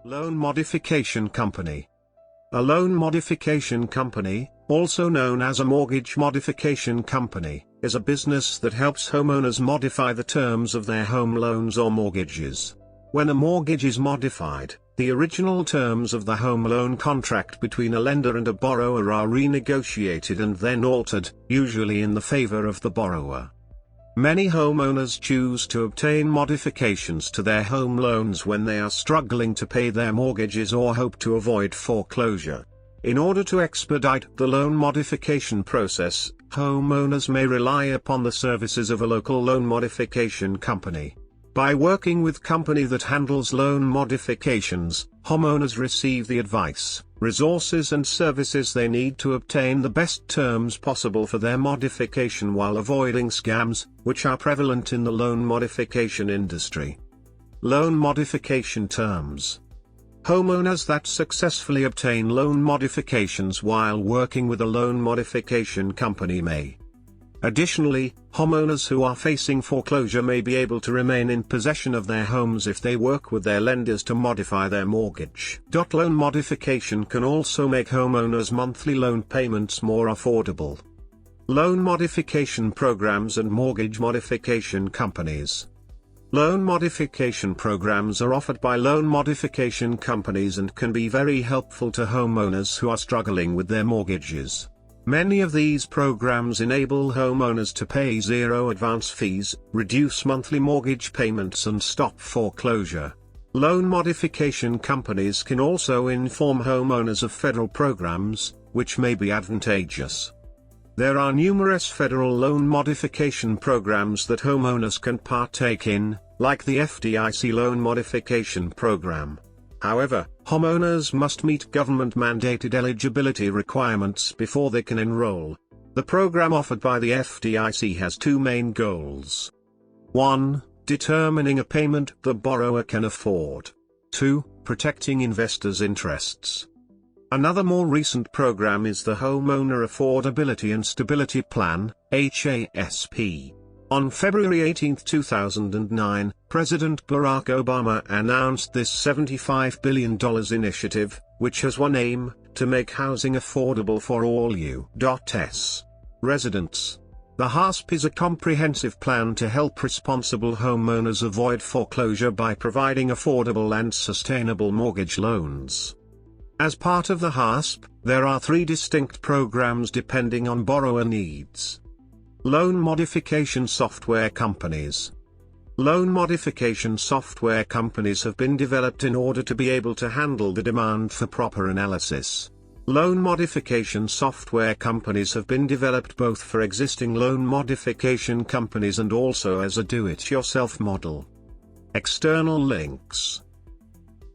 Loan Modification Company. A loan modification company, also known as a mortgage modification company, is a business that helps homeowners modify the terms of their home loans or mortgages. When a mortgage is modified, the original terms of the home loan contract between a lender and a borrower are renegotiated and then altered, usually in the favor of the borrower. Many homeowners choose to obtain modifications to their home loans when they are struggling to pay their mortgages or hope to avoid foreclosure. In order to expedite the loan modification process, homeowners may rely upon the services of a local loan modification company. By working with a company that handles loan modifications, homeowners receive the advice, resources and services they need to obtain the best terms possible for their modification while avoiding scams, which are prevalent in the loan modification industry. Loan modification terms. Homeowners that successfully obtain loan modifications while working with a loan modification company may. Additionally, homeowners who are facing foreclosure may be able to remain in possession of their homes if they work with their lenders to modify their mortgage. Loan modification can also make homeowners' monthly loan payments more affordable. Loan modification programs and mortgage modification companies. Loan modification programs are offered by loan modification companies and can be very helpful to homeowners who are struggling with their mortgages. Many of these programs enable homeowners to pay zero advance fees, reduce monthly mortgage payments and stop foreclosure. Loan modification companies can also inform homeowners of federal programs, which may be advantageous. There are numerous federal loan modification programs that homeowners can partake in, like the FDIC Loan Modification Program. However, homeowners must meet government-mandated eligibility requirements before they can enroll. The program offered by the FDIC has two main goals. 1. Determining a payment the borrower can afford. 2. Protecting investors' interests. Another more recent program is the Homeowner Affordability and Stability Plan, HASP. On February 18, 2009, President Barack Obama announced this $75 billion initiative, which has one aim: to make housing affordable for all U.S. residents. The HASP is a comprehensive plan to help responsible homeowners avoid foreclosure by providing affordable and sustainable mortgage loans. As part of the HASP, there are three distinct programs depending on borrower needs. Loan Modification Software Companies. Loan modification software companies have been developed in order to be able to handle the demand for proper analysis. Loan modification software companies have been developed both for existing loan modification companies and also as a do-it-yourself model. External links.